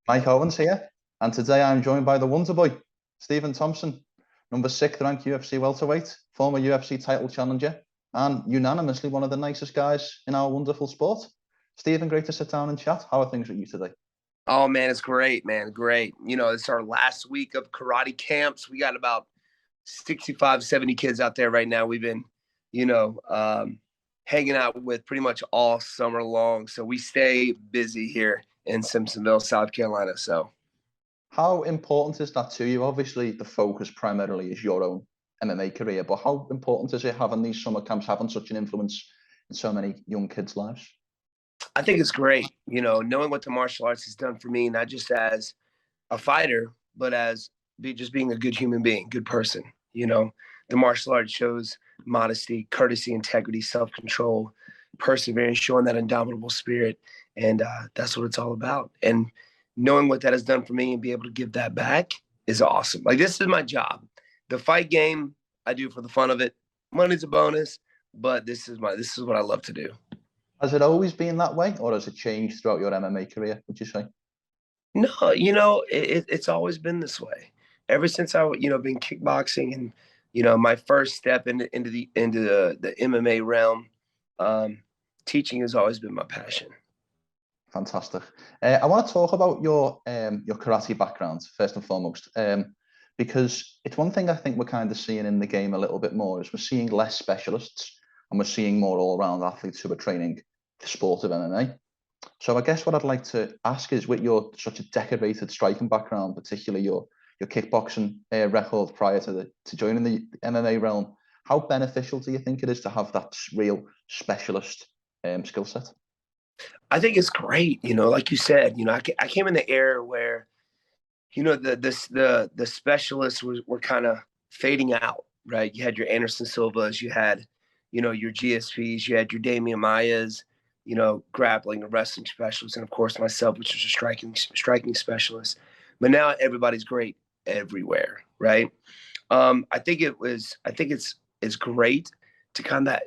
Mike Owens here, and today I'm joined by the Wonder Boy, Stephen Thompson, number sixth ranked UFC welterweight, former UFC title challenger, and unanimously one of the nicest guys in our wonderful sport. Stephen, great to sit down and chat. How are things with you today? Oh man, it's great, man. Great. It's our last week of karate camps. We got about 65, 70 kids out there right now. We've been, you know, um, hanging out with pretty much all summer long. So we stay busy here in Simpsonville, South Carolina. So How important is that to you? Obviously, the focus primarily is your own MMA career, but how important is it having these summer camps, having such an influence in so many young kids' lives? I think it's great, knowing what the martial arts has done for me, not just as a fighter, but as just being a good human being, good person. The martial arts shows modesty, courtesy, integrity, self-control, perseverance, showing that indomitable spirit. And that's what it's all about. And knowing what that has done for me and be able to give that back is awesome. Like, this is my job. The fight game, I do for the fun of it. Money's a bonus, but this is what I love to do. Has it always been that way, or has it changed throughout your MMA career, would you say? No, it's always been this way. Ever since I, been kickboxing and, my first step into the MMA realm, teaching has always been my passion. Fantastic. I want to talk about your karate background first and foremost, because it's one thing I think we're kind of seeing in the game a little bit more is we're seeing less specialists and we're seeing more all-round athletes who are training the sport of MMA. So I guess what I'd like to ask is, with your such a decorated striking background, particularly your kickboxing record prior to joining the MMA realm, how beneficial do you think it is to have that real specialist skill set? I think it's great. Like you said, I came in the era where, the specialists were kind of fading out, right? You had your Anderson Silvas, you had, your GSPs, you had your Damian Mayas, grappling and wrestling specialists, and of course myself, which was a striking specialist. But now everybody's great everywhere, right? I think it's great to kind of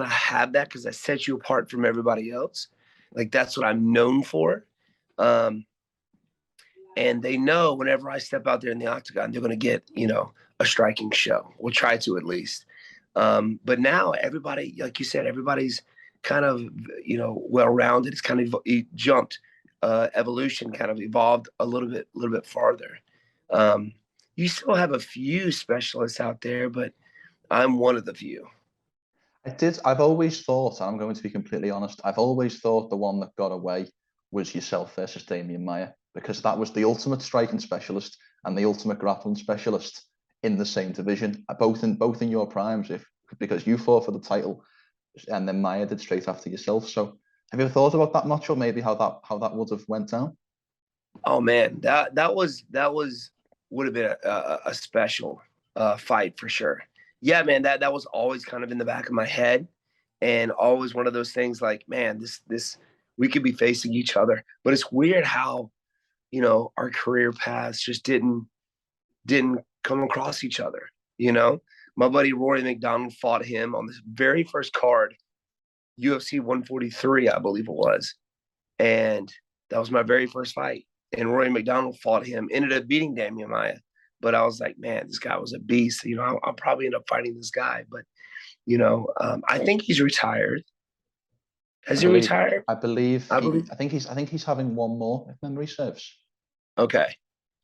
have that, because that sets you apart from everybody else. Like, that's what I'm known for. And they know whenever I step out there in the octagon, they're going to get, a striking show. We'll try to, at least. But now everybody, like you said, everybody's kind of, well-rounded. It's kind of jumped, evolution kind of evolved a little bit farther. You still have a few specialists out there, but I'm one of the few. I've always thought, and I'm going to be completely honest, I've always thought the one that got away was yourself versus Damian Maia, because that was the ultimate striking specialist and the ultimate grappling specialist in the same division, both in your primes, because you fought for the title and then Maia did straight after yourself. So have you ever thought about that match, or maybe how that would have went down? Oh man, that would have been a special fight for sure. Yeah, man, that was always kind of in the back of my head, and always one of those things like, man, this we could be facing each other. But it's weird how, our career paths just didn't come across each other. My buddy Rory McDonald fought him on this very first card, UFC 143, I believe it was, and that was my very first fight. And Rory McDonald fought him, ended up beating Damian Maia. But I was like, man, this guy was a beast. I'll probably end up fighting this guy. But, I think he's retired. Has he retired? I believe I believe. I think he's having one more, if memory serves. Okay.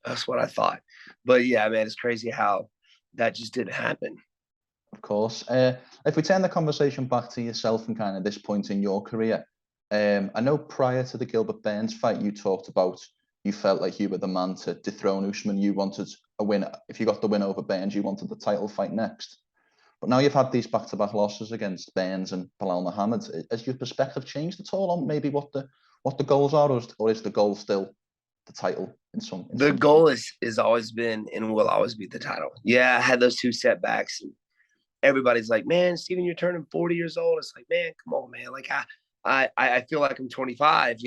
That's what I thought. But yeah, man, it's crazy how that just didn't happen. Of course. If we turn the conversation back to yourself and kind of this point in your career, I know prior to the Gilbert Burns fight, you talked about you felt like you were the man to dethrone Usman. You wanted a win. If you got the win over Burns, you wanted the title fight next. But now you've had these back-to-back losses against Burns and Bilal Muhammad. Has your perspective changed at all on maybe what the goals are, or is the goal still the title in some? The goal is always been and will always be the title. Yeah, I had those two setbacks, and everybody's like, man, Steven, you're turning 40 years old. It's like, man, come on, man. Like, I feel like I'm 25,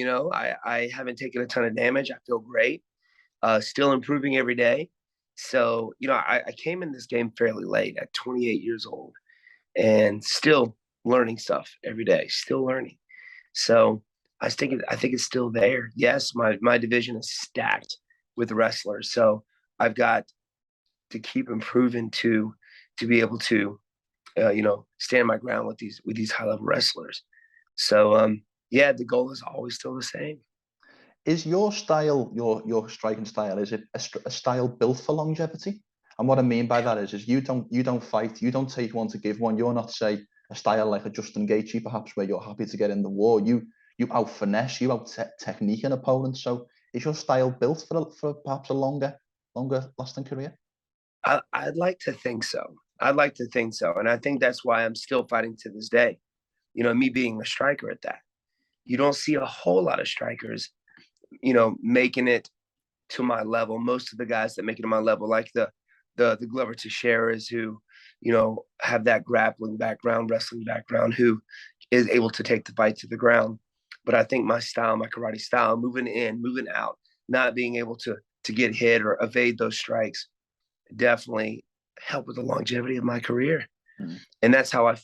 I haven't taken a ton of damage. I feel great. Still improving every day. So, I came in this game fairly late at 28 years old, and still learning stuff every day, still learning. So I think it's still there. Yes, my division is stacked with wrestlers, so I've got to keep improving to be able to stand my ground with these high level wrestlers. So yeah, the goal is always still the same. Is your style, your striking style, is it a style built for longevity? And what I mean by that is you don't fight, you don't take one to give one. You're not, say, a style like a Justin Gaethje, perhaps, where you're happy to get in the war. You out finesse, you out technique an opponent. So is your style built for perhaps a longer lasting career? I'd like to think so. I'd like to think so, and I think that's why I'm still fighting to this day. Me being a striker at that, you don't see a whole lot of strikers, making it to my level. Most of the guys that make it to my level, like the Glover Teixeiras, who, have that grappling background, wrestling background, who is able to take the fight to the ground. But I think my style, my karate style, moving in, moving out, not being able to get hit or evade those strikes, definitely help with the longevity of my career. And that's how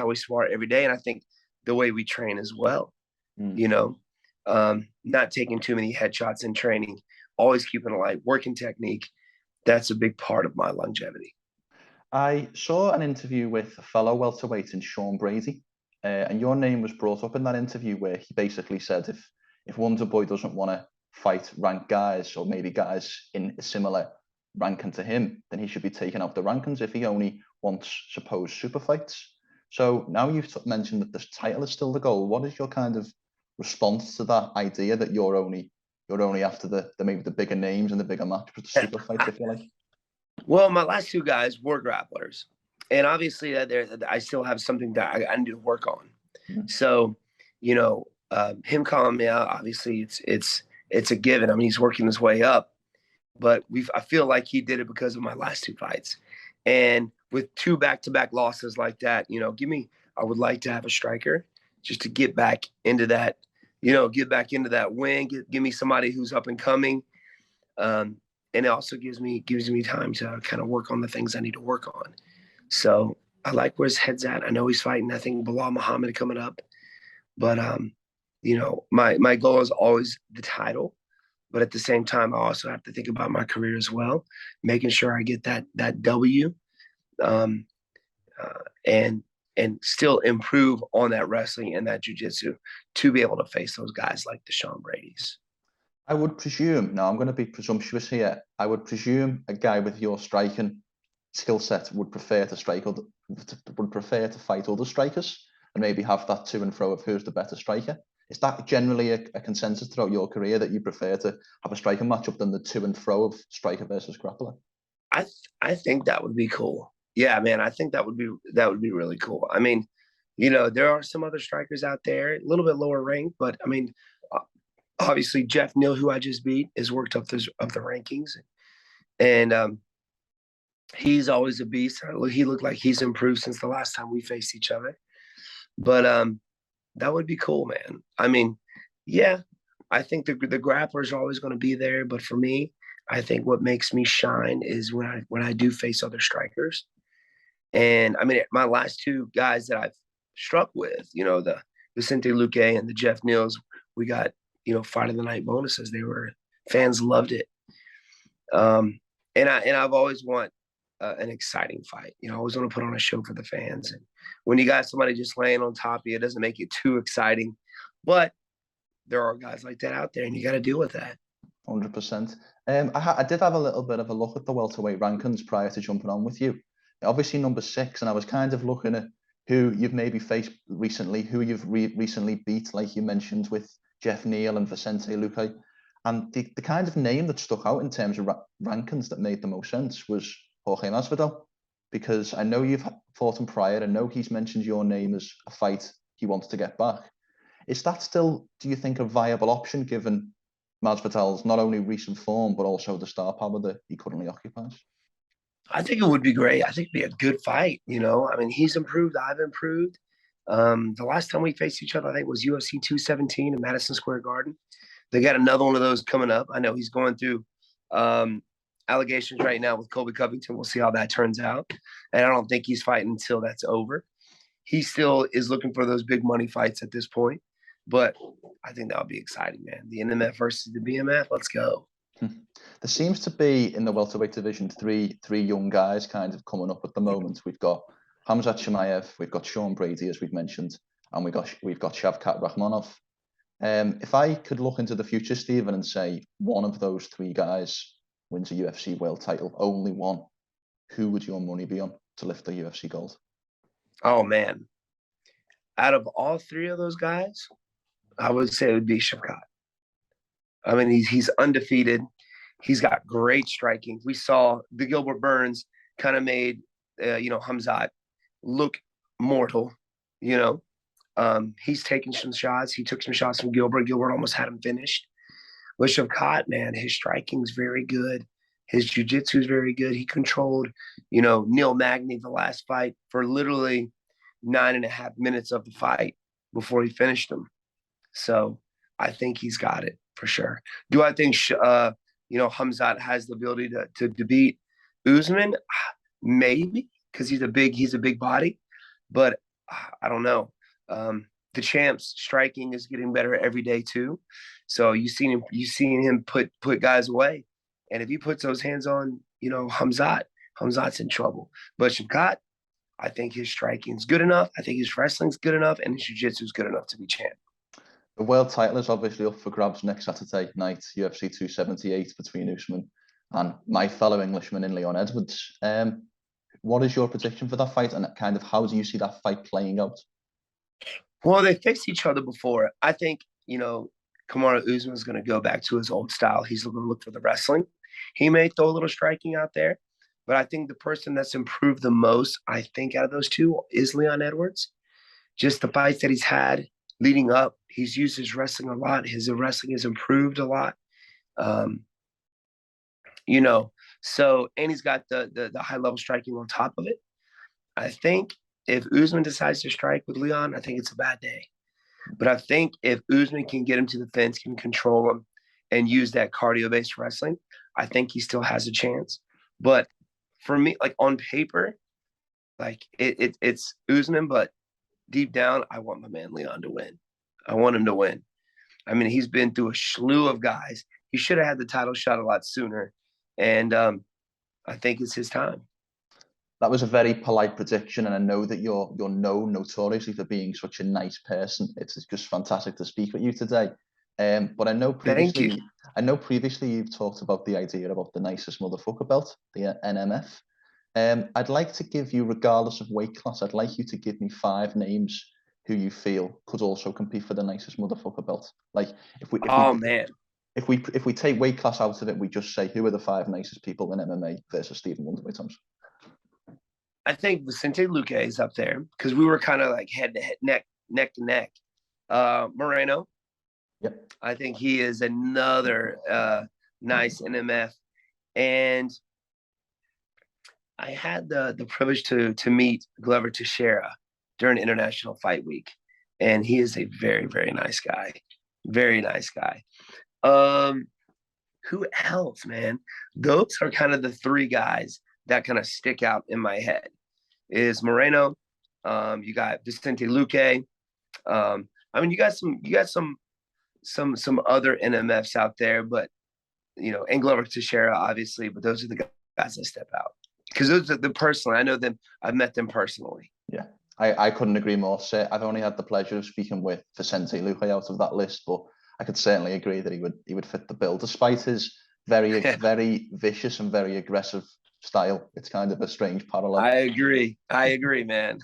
we spar every day. And I think the way we train as well, not taking too many headshots in training, always keeping it light, working technique. That's a big part of my longevity. I saw an interview with a fellow welterweight in Sean Brady, and your name was brought up in that interview where he basically said if Wonder Boy doesn't want to fight ranked guys or maybe guys in a similar ranking to him, then he should be taken out the rankings if he only wants supposed super fights. So now you've mentioned that this title is still the goal. What is your kind of response to that idea that you're only after the maybe the bigger names and the bigger match, but the super fights, if you like? Well, my last two guys were grapplers, and obviously I still have something that I need to work on. So, him calling me out, obviously it's a given. I mean, he's working his way up, but I feel like he did it because of my last two fights, and with two back-to-back losses like that, I would like to have a striker just to get back into that, get back into that win, give me somebody who's up and coming. And it also gives me time to kind of work on the things I need to work on. So I like where his head's at. I know he's fighting, I think, Bilal Muhammad coming up. But, my goal is always the title. But at the same time, I also have to think about my career as well, making sure I get that W, and still improve on that wrestling and that jiu-jitsu to be able to face those guys like the Sean Brady's. I would presume, now I'm going to be presumptuous here, I would presume a guy with your striking skill set would prefer to fight other strikers and maybe have that to and fro of who's the better striker. Is that generally a consensus throughout your career, that you prefer to have a striking matchup than the to and fro of striker versus grappler? I think that would be cool. Yeah, man, I think that would be really cool. I mean, there are some other strikers out there, a little bit lower ranked, but I mean, obviously Jeff Neal, who I just beat, is worked up the rankings, and he's always a beast. He looked like he's improved since the last time we faced each other. But that would be cool, man. I mean, yeah, I think the grapplers are always going to be there, but for me, I think what makes me shine is when I do face other strikers. And I mean, my last two guys that I've struck with, the Vicente Luque and the Jeff Neals, we got, fight of the night bonuses. Fans loved it. And I've always want an exciting fight. I always want to put on a show for the fans. And when you got somebody just laying on top of you, it doesn't make it too exciting. But there are guys like that out there, and you got to deal with that. 100%. I did have a little bit of a look at the welterweight rankings prior to jumping on with you. Obviously, number 6, and I was kind of looking at who you've maybe faced recently, who you've recently beat, like you mentioned with Jeff Neal and Vicente Luque. And the kind of name that stuck out in terms of rankings that made the most sense was Jorge Masvidal, because I know you've fought him prior. I know he's mentioned your name as a fight he wants to get back. Is that still, do you think, a viable option given Masvidal's not only recent form, but also the star power that he currently occupies? I think it would be great. I think it'd be a good fight. I mean, he's improved. I've improved. The last time we faced each other, I think, was UFC 217 in Madison Square Garden. They got another one of those coming up. I know he's going through allegations right now with Colby Covington. We'll see how that turns out. And I don't think he's fighting until that's over. He still is looking for those big money fights at this point. But I think that would be exciting, man. The NMF versus the BMF. Let's go. There seems to be in the welterweight division three young guys kind of coming up at the moment. We've got Khamzat Chimaev, we've got Sean Brady, as we've mentioned, and we've got Shavkat Rakhmonov. If I could look into the future, Stephen, and say one of those three guys wins a UFC world title, only one, who would your money be on to lift the UFC gold? Oh, man. Out of all three of those guys, I would say it would be Shavkat. I mean, he's undefeated. He's got great striking. We saw the Gilbert Burns kind of made, Khamzat look mortal, He's taking some shots. He took some shots from Gilbert. Gilbert almost had him finished. With Shavkat, man, his striking's very good. His jiu-jitsu is very good. He controlled, Neil Magny the last fight for literally 9.5 minutes of the fight before he finished him. So I think he's got it for sure. Do I think, Khamzat has the ability to beat Usman? Maybe, because he's a big body, but I don't know. The champ's striking is getting better every day too. So you've seen him put guys away. And if he puts those hands on, Khamzat's in trouble. But Shavkat, I think his striking's good enough. I think his wrestling's good enough, and his jiu-jitsu is good enough to be champ. The world title is obviously up for grabs next Saturday night, UFC 278 between Usman and my fellow Englishman in Leon Edwards. What is your prediction for that fight, and kind of how do you see that fight playing out? Well, they faced each other before. I think, Kamaru Usman is going to go back to his old style. He's going to look for the wrestling. He may throw a little striking out there, but I think the person that's improved the most, I think, out of those two is Leon Edwards. Just the fights that he's had leading up, he's used his wrestling a lot. His wrestling has improved a lot. So, and he's got the high-level striking on top of it. I think if Usman decides to strike with Leon, I think it's a bad day. But I think if Usman can get him to the fence, can control him, and use that cardio-based wrestling, I think he still has a chance. But for me, like on paper, like it's Usman, but deep down, I want my man Leon to win. I want him to win. I mean, he's been through a slew of guys. He should have had the title shot a lot sooner. And I think it's his time. That was a very polite prediction, and I know that you're known notoriously for being such a nice person. It's just fantastic to speak with you today. But I know previously you've talked about the idea about the nicest motherfucker belt, the NMF. I'd like to give you, regardless of weight class, I'd like you to give me 5 names who you feel could also compete for the nicest motherfucker belt. Like if we take weight class out of it, we just say who are the 5 nicest people in MMA versus Stephen Wonderboy Thompson. I think Vicente Luque is up there because we were kind of like head to head, neck to neck. Moreno. Yep. I think he is another nice NMF. And I had the privilege to meet Glover Teixeira during International Fight Week. And he is a very, very nice guy. Very nice guy. Who else, man? Those are kind of the 3 guys that kind of stick out in my head. Is Moreno, you got Vicente Luque. You got some other NMFs out there, but and Glover Teixeira, obviously, but those are the guys that step out. Because those are personally, I know them, I've met them personally. Yeah. I couldn't agree more. So I've only had the pleasure of speaking with Vicente Luque out of that list, but I could certainly agree that he would fit the bill, despite his very very vicious and very aggressive style. It's kind of a strange parallel. I agree, man.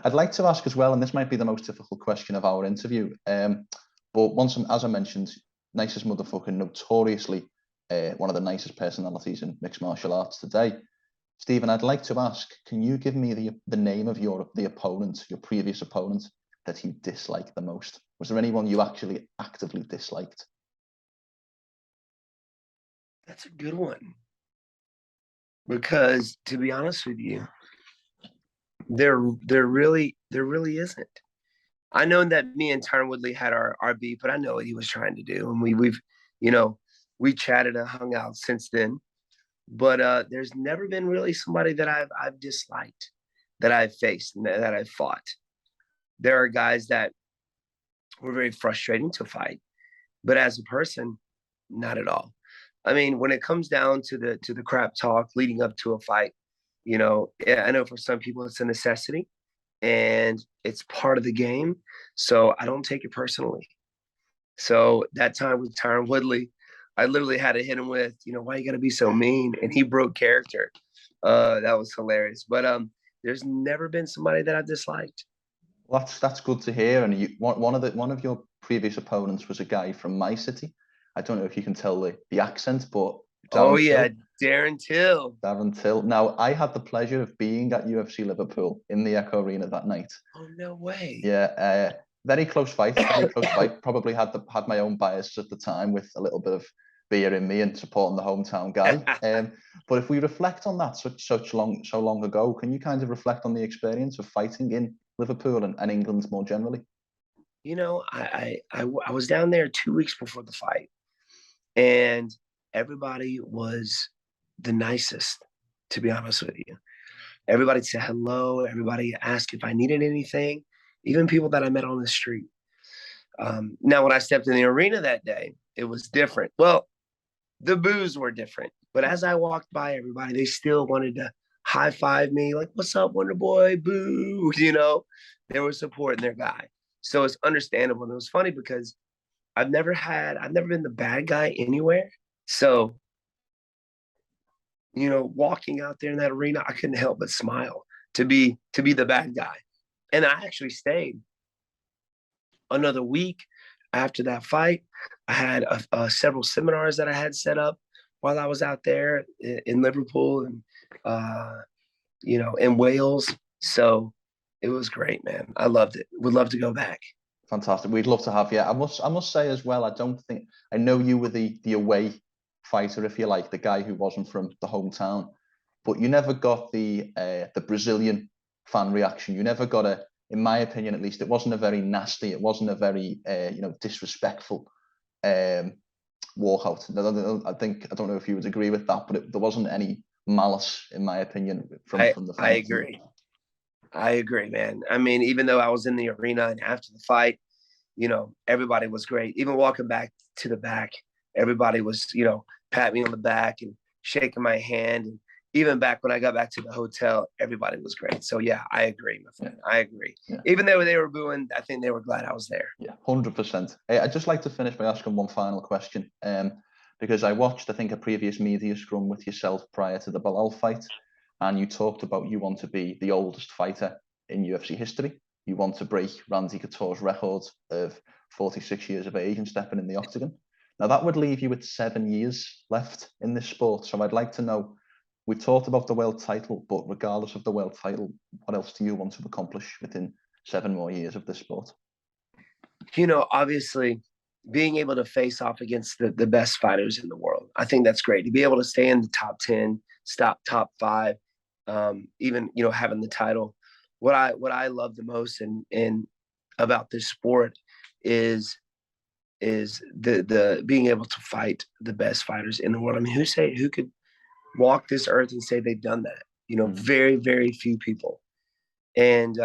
I'd like to ask as well, and this might be the most difficult question of our interview, but as I mentioned, nicest motherfucker, notoriously one of the nicest personalities in mixed martial arts today. Stephen, I'd like to ask, can you give me the name of your previous opponent that you disliked the most? Was there anyone you actually actively disliked? That's a good one. Because to be honest with you, there really isn't. I know that me and Tyron Woodley had our beef, but I know what he was trying to do, and we chatted and hung out since then. But there's never been really somebody that I've disliked, that I've faced, and that I've fought. There are guys that were very frustrating to fight. But as a person, not at all. I mean, when it comes down to the crap talk leading up to a fight, you know, yeah, I know for some people it's a necessity and it's part of the game. So I don't take it personally. So that time with Tyron Woodley, I literally had to hit him with, you know, why you got to be so mean? And he broke character. That was hilarious. But there's never been somebody that I disliked. Well, that's good to hear. And one of your previous opponents was a guy from my city. I don't know if you can tell the accent, but Darren Till. Darren Till. Darren Till. Now, I had the pleasure of being at UFC Liverpool in the Echo Arena that night. Oh, no way. Yeah, very close fight. Very close fight. Probably had my own bias at the time with a little bit of beer in me and supporting the hometown guy. But if we reflect on that so long ago, can you kind of reflect on the experience of fighting in Liverpool and England more generally? You know, I was down there 2 weeks before the fight, and everybody was the nicest, to be honest with you. Everybody said hello. Everybody asked if I needed anything, even people that I met on the street. Now, when I stepped in the arena that day, it was different. Well, the boos were different, but as I walked by everybody, they still wanted to high five me, like, what's up, Wonder Boy, boo, you know, they were supporting their guy. So it's understandable. And it was funny because I've never been the bad guy anywhere. So, you know, walking out there in that arena, I couldn't help but smile to be the bad guy. And I actually stayed another week after that fight. I had several seminars that I had set up while I was out there in Liverpool and, you know, in Wales. So it was great, man. I loved it. Would love to go back. Fantastic. We'd love to have you. I must say as well, I know you were the away fighter, if you like, the guy who wasn't from the hometown, but you never got the Brazilian fan reaction. You never got in my opinion, at least, it wasn't a very nasty, it wasn't a very disrespectful walkout. I don't know if you would agree with that, but there wasn't any malice, in my opinion, from the fans. I agree, man. I mean, even though I was in the arena and after the fight, you know, everybody was great. Even walking back to the back, everybody was, you know, patting me on the back and shaking my hand. And even back when I got back to the hotel, everybody was great. So, yeah, I agree, my friend. I agree. Yeah. Even though they were booing, I think they were glad I was there. Yeah, 100%. I'd just like to finish by asking one final question, because I watched, I think, a previous media scrum with yourself prior to the Belal fight, and you talked about you want to be the oldest fighter in UFC history. You want to break Randy Couture's record of 46 years of age and stepping in the octagon. Now, that would leave you with 7 years left in this sport. So I'd like to know, we've talked about the world title, but regardless of the world title, what else do you want to accomplish within 7 more years of this sport? You know, obviously, being able to face off against the best fighters in the world. I think that's great. To be able to stay in the top 10, top 5, even, you know, having the title. What I love the most and about this sport is the being able to fight the best fighters in the world. I mean, who could walk this earth and say they've done that? You know, very, very few people. And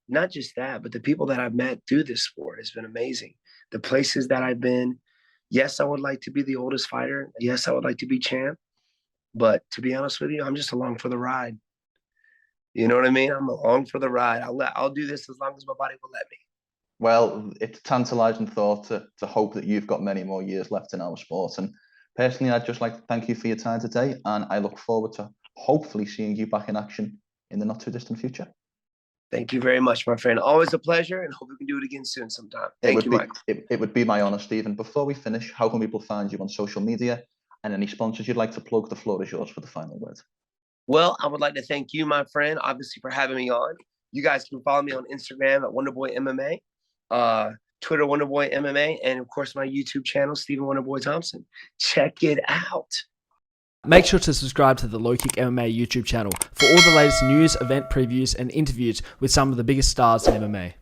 not just that, but the people that I've met through this sport has been amazing. The places that I've been. Yes, I would like to be the oldest fighter. Yes, I would like to be champ. But to be honest with you, I'm just along for the ride. You know what I mean? I'm along for the ride. I'll do this as long as my body will let me. Well, it's a tantalizing thought to hope that you've got many more years left in our sport. And personally, I'd just like to thank you for your time today. And I look forward to hopefully seeing you back in action in the not too distant future. Thank you very much, my friend. Always a pleasure, and hope we can do it again soon sometime. Thank you, Michael. It would be my honor, Stephen. Before we finish, how can people find you on social media? And any sponsors you'd like to plug? The floor is yours for the final word. Well, I would like to thank you, my friend, obviously, for having me on. You guys can follow me on Instagram at WonderboyMMA, Twitter WonderboyMMA, and of course my YouTube channel, Stephen Wonderboy Thompson. Check it out. Make sure to subscribe to the LowKickMMA YouTube channel for all the latest news, event previews, and interviews with some of the biggest stars in MMA.